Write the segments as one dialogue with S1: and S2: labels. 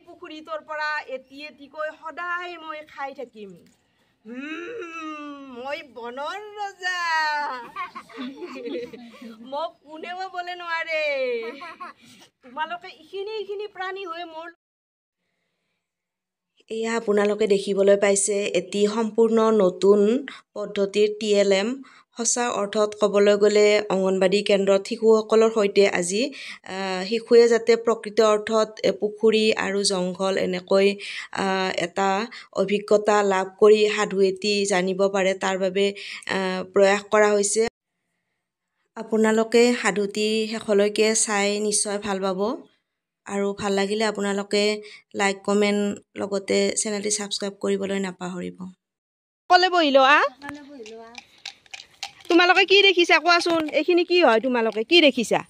S1: পুখুৰীটোৰ পৰা এটি সদায় মই খাই থাকিম মই বনৰ ৰজা মোক কোনেও বলে নোৱাৰে তোমালোকে ইখিনি প্ৰাণী হৈ মোৰ এয়া আপোনালোকে দেখিবলৈ পাইছে এটি সম্পূৰ্ণ নতুন পদ্ধতিৰ TLM সঁচা অৰ্থত ক'বলৈ গ'লে অংগনবাদী কেন্দ্ৰত শিশুসকলৰ সৈতে আজি শিশুৱে যাতে প্ৰকৃত অৰ্থত পুখুৰী আৰু জংঘল এনেকৈ এটা অভিজ্ঞতা লাভ কৰি সাধু এটি জানিব পাৰে তাৰ বাবে প্ৰয়াস কৰা হৈছে আপোনালোকে সাধুটি শেষলৈকে চাই নিশ্চয় ভাল পাব আৰু ভাল লাগিলে আপোনালোকে লাইক কমেন্ট লগতে চেনেলটি সাবস্ক্ৰাইব কৰিবলৈ নাপাহৰিব কলে বহিলো তোমালোকে কি দেখিছা কোৱাচোন এইখিনি কি হয় তোমালোকে কি দেখিছা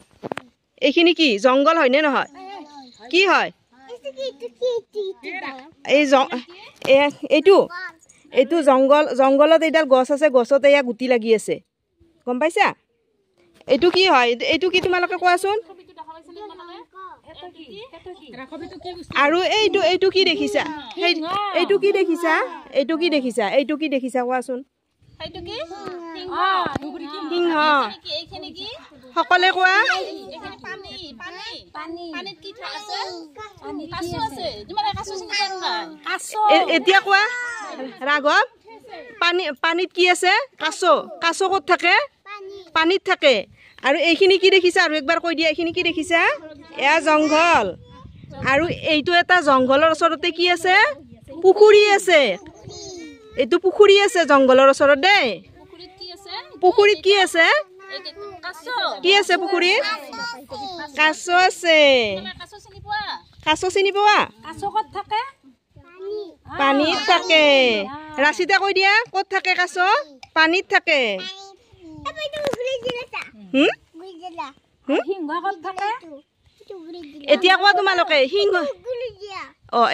S1: এইখিনি কি জংগল হয় নে নহয় কি হয় এই এইটো জংগলত এইডাল গছ আছে গছত এয়া গুটি লাগি আছে গম পাইছা এইটো কি হয় এইটো কি তোমালোকে কোৱাচোন আৰু এইটো কি দেখিছা এইটো কি দেখিছা কোৱাচোন এইটো কি সিংহ সকলে কোৱা এতিয়া কোৱা ৰাঘৱ পানীত কি আছে কাছ ক'ত থাকে পানীত থাকে আৰু এইখিনি কি দেখিছা আৰু একবাৰ কৈ দিয়া এইখিনি কি দেখিছা এয়া জংঘল আৰু এইটো এটা জংঘলৰ ওচৰতে কি আছে পুখুৰী আছে এইটো পুখুৰী আছে জংঘলৰ ওচৰত দেই পুখুৰীত কি আছে পুখুৰীত কাছ আছে কাছ চিনি পোৱা পানীত থাকে ৰাচিতা কৈ দিয়া ক'ত থাকে কাছ পানীত থাকে এতিয়া কোৱা তোমালোকে সিংহ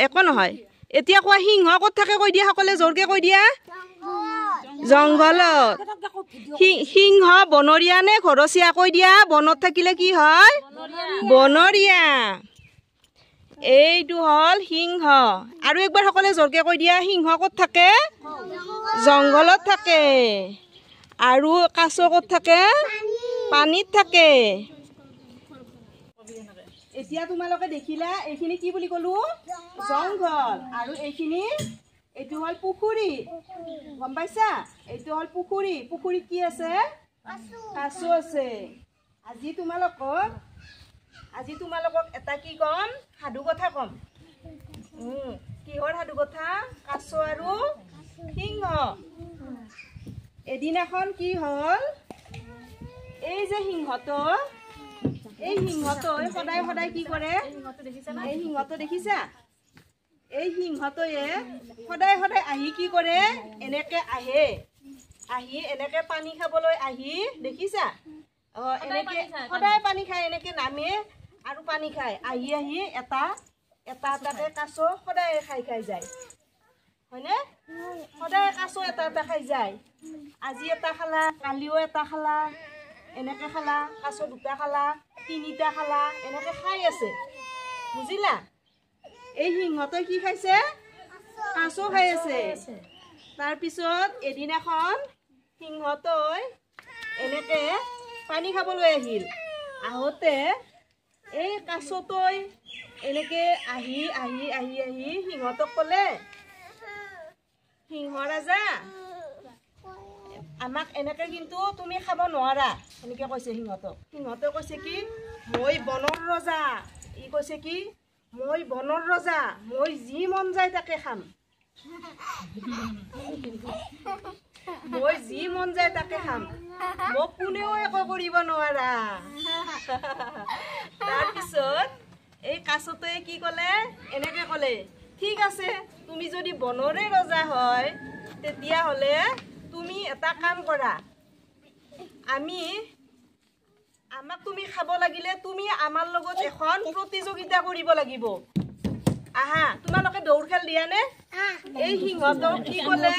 S1: একো নহয় এতিয়া কোৱা সিংহ ক'ত থাকে কৈ দিয়া সকলে জোৰকে কৈ দিয়া জংঘলত সিংহ বনৰীয়া নে ঘৰচীয়া কৈ দিয়া বনত থাকিলে কি হয় বনৰীয়া এইটো হল সিংহ আৰু একবাৰ সকলে জোৰকে কৈ দিয়া সিংহ ক'ত থাকে জংঘলত থাকে আৰু কাছ ক'ত থাকে পানীত থাকে এতিয়া তোমালোকে দেখিলা এইখিনি কি বুলি কলো জংঘল আৰু এইটো হল পুখুৰী গম পাইছা এইটো হল পুখুৰীত কি আছে কাছ আছে আজি তোমালোকক এটা কি কম সাধু কথা কম কিহৰ সাধু কথা কাছ আৰু সিংহ এদিনাখন কি হল এই যে সিংহটো সদায় কি কৰে এই সিংহটো দেখিছা এই সিংহটোৱে সদায় আহি কি কৰে এনেকে আহি এনেকে পানী খাবলৈ আহি দেখিছা এনেকে সদায় পানী খায় এনেকে নামে আৰু পানী খায় আহি এটাকে কাছ সদায় খাই যায় হয়নে সদায় কাছ এটা খাই যায় আজি এটা খালা কালিও এটা খালা এনেকে খালা কাছ দুটা খালা তিনিটা খালা এনেকে খাই আছে বুজিলা এই সিংহটোৱে কি খাইছে কাছ খাই আছে তাৰ পিছত এদিনাখন সিংহটোৱে এনেকে পানী খাবলৈ আহিল আহোতে এই কাছটোৱে এনেকে আহি সিংহটোক ক'লে সিংহ ৰাজা আমাক এনেকে কিন্তু তুমি খাব নোৱাৰা এনেকে কৈছে সিংহটোৱে কৈছে কি মই বনৰ ৰজা ই কৈছে কি মই বনৰ ৰজা মই যি মন যায় তাকে খাম মোক কোনেও একো কৰিব নোৱাৰা তাৰপিছত এই কাছটোৱে কি ক'লে এনেকে ক'লে ঠিক আছে তুমি যদি বনৰে ৰজা হয় তেতিয়া হলে তুমি এটা কাম কৰা আমাক তুমি খাব লাগিলে তুমি আমাৰ লগত এখন প্ৰতিযোগিতা কৰিব লাগিব আহা তোমালোকে দৌৰ খেল দিয়া নে এই সিংহটোক কি ক'লে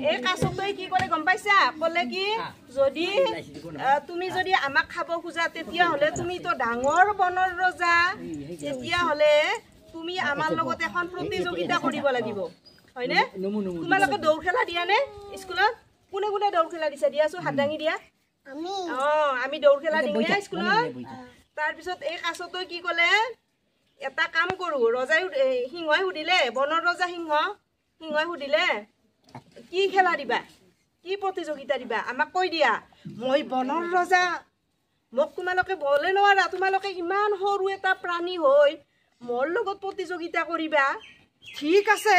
S1: এই কাছটোৱে কি ক'লে গম পাইছা ক'লে কি তুমি যদি আমাক খাব খোজা তেতিয়া হলে তুমি তো ডাঙৰ বনৰ ৰজা তেতিয়া হলে তুমি আমাৰ লগত এখন প্ৰতিযোগিতা কৰিব লাগিব হয়নে তোমালোকে দৌৰ খেলা দিয়া নে স্কুলত কোনে কোনে দৌৰ খেলা দিছে দিয়াছো হাত দাঙি দিয়া আমি দৌৰ খেলা দিম নে স্কুলত তাৰ পিছত এই কাছটো কি ক'লে এটা কাম কৰো ৰজাই সিংহই সুধিলে বনৰ ৰজা সিংহই সুধিলে কি খেলা দিবা কি প্ৰতিযোগিতা দিবা আমাক কৈ দিয়া মই বনৰ ৰজা মোক তোমালোকে বলে নোৱাৰা তোমালোকে ইমান সৰু এটা প্ৰাণী হৈ মোৰ লগত প্ৰতিযোগিতা কৰিবা ঠিক আছে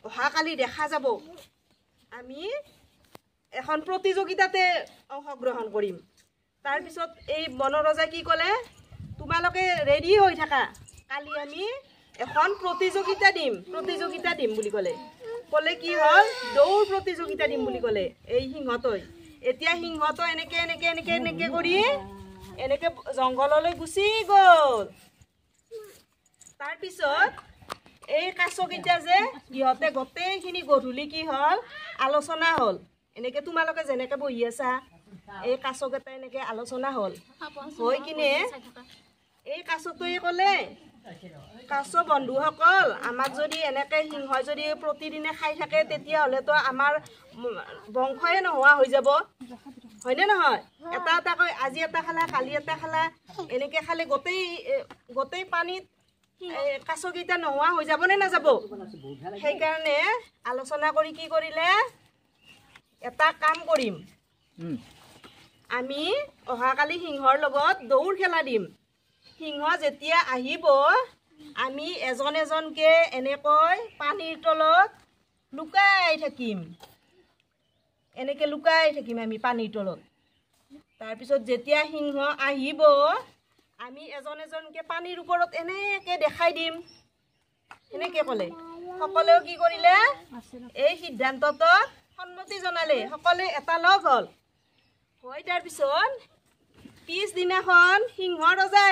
S1: অহাকালি দেখা যাব আমি এখন প্ৰতিযোগিতাতে অংশগ্ৰহণ কৰিম তাৰ পিছত এই বনৰ ৰজাই কি ক'লে তোমালোকে ৰেডি হৈ থাকা কালি আমি এখন প্ৰতিযোগিতা দিম বুলি ক'লে কি হ'ল দৌৰ প্ৰতিযোগিতা দিম বুলি ক'লে এই সিংহতই এতিয়া সিংহটো এনেকে কৰি এনেকে জংঘললৈ গুচি গ'ল তাৰ পিছত এই কাছকেইটা যে ইহঁতে গোটেইখিনি গধূলি কি হ'ল আলোচনা হ'ল এনেকে তোমালোকে যেনেকে বহি আছা এই কাছকেইটা এনেকে আলোচনা হ'ল হৈ কিনে এই কাছটোৱে ক'লে কাছ বন্ধুসকল আমাক যদি এনেকে সিংহই যদি প্ৰতিদিনে খাই থাকে তেতিয়াহ'লেতো আমাৰ বংশই নোহোৱা হৈ যাব হয়নে নহয় এটা এটাকৈ আজি এটা খালা কালি এটা খালা এনেকে খালে গোটেই পানীত কাছকেইটা নোহোৱা হৈ যাব নে নাযাব সেইকাৰণে আলোচনা কৰি কি কৰিলে এটা কাম কৰিম আমি অহাকালি সিংহৰ লগত দৌৰ খেলা দিম সিংহ যেতিয়া আহিব আমি এজন এজনকে এনেকৈ পানীৰ তলত লুকাই থাকিম আমি পানীৰ তলত তাৰপিছত যেতিয়া সিংহ আহিব আমি এজন এজনকে পানীৰ ওপৰত এনেকে দেখাই দিম এনেকে ক'লে সকলেও কি কৰিলে এই সিদ্ধান্তত সন্মতি জনালে সকলোৱে এটা লগ হ'ল হৈ তাৰপিছত পিছদিনাখন সিংহ ৰজা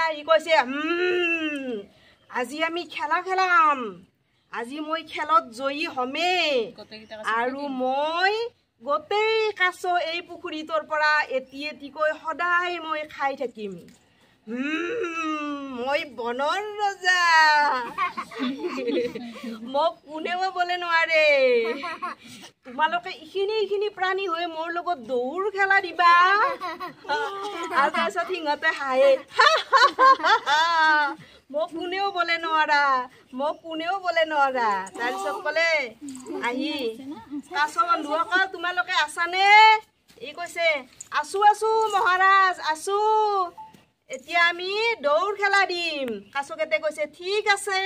S1: আহি কৈছে আজি আমি খেলা খেলাম আজি মই খেলত জয়ী হমেই আৰু মই গোটেই কাছ এই পুখুৰীটোৰ পৰা এটিকৈ সদায় মই খাই থাকিম মই বনৰ ৰজা মোক কোনেও বলে নোৱাৰে তোমালোকে ইখিনি প্ৰাণী হৈ মোৰ লগত দৌৰ খেলা দিবা আৰু তাৰপিছত সিংহতে হাঁহে মোক কোনেও বলে নোৱাৰা তাৰপিছত ক'লে আহি কাছ বন্ধুসকল তোমালোকে আছানে ই কৈছে আছো মহাৰাজ আছো এতিয়া আমি দৌৰ খেলা দিম কাছকেইটাই কৈছে ঠিক আছে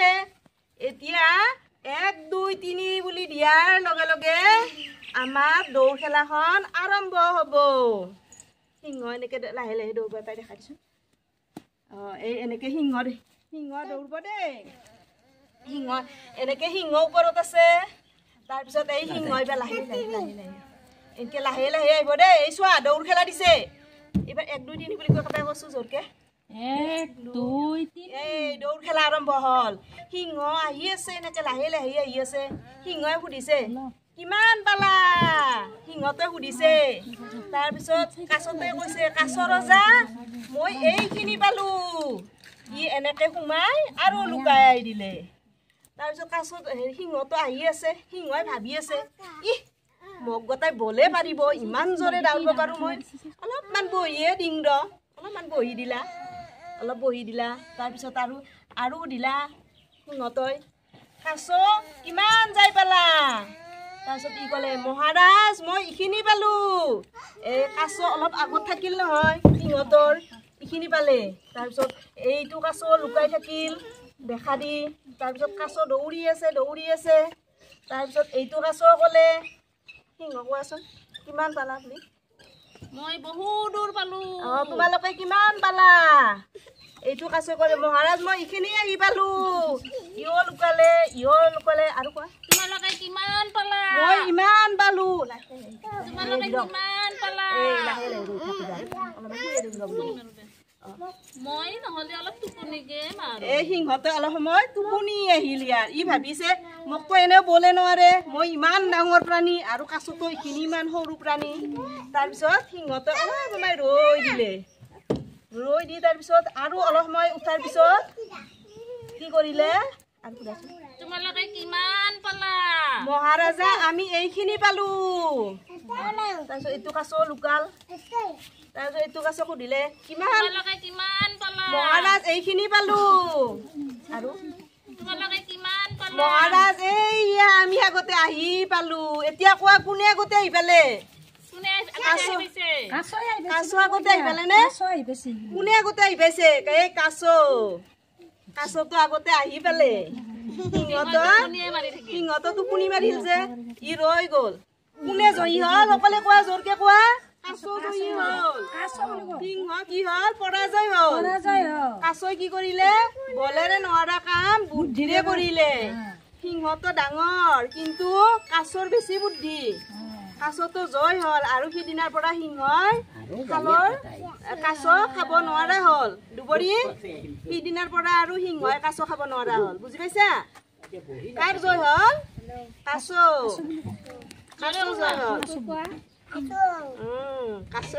S1: এতিয়া 1 2 3 বুলি দিয়াৰ লগে লগে আমাৰ দৌৰ খেলাখন আৰম্ভ হ'ব সিংহ এনেকে লাহে লাহে দৌৰিব পাই দেখা দিছো এই এনেকে সিংহ দৌৰিব দেই সিংহ এনেকে সিংহ ওপৰত আছে তাৰপিছত এই সিংহ এইবাৰ লাহে এনেকে লাহে আহিব দেই এই চোৱা দৌৰ খেলা দিছে এবাৰ 1 2 3 বুলি কৈ কথা কৈছো জোৰকে 1 2 3 এই দৌৰ খেলা আৰম্ভ হ'ল সিংহ আহি আছে এনেকে লাহে আহি আছে সিংহই সুধিছে কিমান পালা সিংহতে সুধিছে তাৰপিছত কাছতে কৈছে কাছ ৰজা মই এইখিনি পালো ই এনেকে সোমাই আৰু লুকাই দিলে তাৰপিছত কাছত সিংহটো আহি আছে সিংহই ভাবি আছে মোক গতাই বলে পাৰিব ইমান জোৰে দাউৰিব পাৰো মই অলপমান বহিয়ে দিং অলপমান বহি দিলা তাৰপিছত আৰু দিলা সিংহতই কাছ কিমান যাই পালা তাৰপিছত ই ক'লে মহাৰাজ মই ইখিনি পালো এই কাছ অলপ আগত থাকিল নহয় সিংহতৰ ইখিনি পালে তাৰপিছত এইটো কাছ লুকাই থাকিল দেখা দি তাৰপিছত কাছ দৌৰি আছে তাৰপিছত এইটো কাছ ক'লে সিংহ কোৱাচোন কিমান পালা আপুনি মই বহু দূৰ পালো তোমালোকে কিমান পালা এইটো কাছে ক'লে মহাৰাজ মই ইখিনি আহি পালো ইও লুকালে আৰু কোৱা তোমালোকে কিমান পালা মই ইমান পালো তোমালোকে কিমান পালা এই লাহে মই নহলে অলপ টোপনিকে মাৰো এই সিংহতে অলপ সময় টোপনি আহিল ইয়াৰ ই ভাবিছে মোকতো এনেও বলে নোৱাৰে মই ইমান ডাঙৰ প্ৰাণী আৰু কাছতো ইখিনি ইমান সৰু প্ৰাণী তাৰপিছত সিংহতে অলপ সময় ৰৈ দিলে ৰৈ দি তাৰপিছত আৰু অলপ সময় উঠাৰ পিছত কি কৰিলে
S2: তোমালোকে কিমান পালা
S1: মহাৰাজা আমি এইখিনি পালো তাৰপিছত এইটো কাছ লুকাল তাৰপিছত এইটো কাছ সুধিলে কিমান
S2: তোমালোকে কিমান পালা
S1: মহাৰাজ এইখিনি পালো আৰু
S2: তোমালোকে কিমান পালা
S1: মহাৰাজ এইয়া আমি আগতে আহি পালো এতিয়া কোৱা কোনে আগতে আহি পালে
S2: কোনে আগতে আহিছে
S1: কাছ আগতে আহি পালে নে কোনে আগতে আহি পাইছে এই কাছটো আগতে আহি পালে সিংহতো টোপনি মাৰিল যে ই ৰৈ গল কোনে জয়ী হল সকলে কোৱা জোৰকে কোৱা কাছ জয়ী হল সিংহ কি হল পৰাজয় হল কাছই কি কৰিলে বলেৰে নোৱাৰা কাম বুদ্ধিৰে কৰিলে সিংহটো ডাঙৰ কিন্তু কাছৰ বেছি বুদ্ধি কাছটো জয় হল আৰু সিদিনাৰ পৰা সিংহই কাছ খাব নোৱাৰা হল দুবৰি সিদিনাৰ পৰা আৰু সিংহই কাছ খাব নোৱাৰা হল বুজি পাইছা কাৰ জয় হল কাছ জয় হল কাছ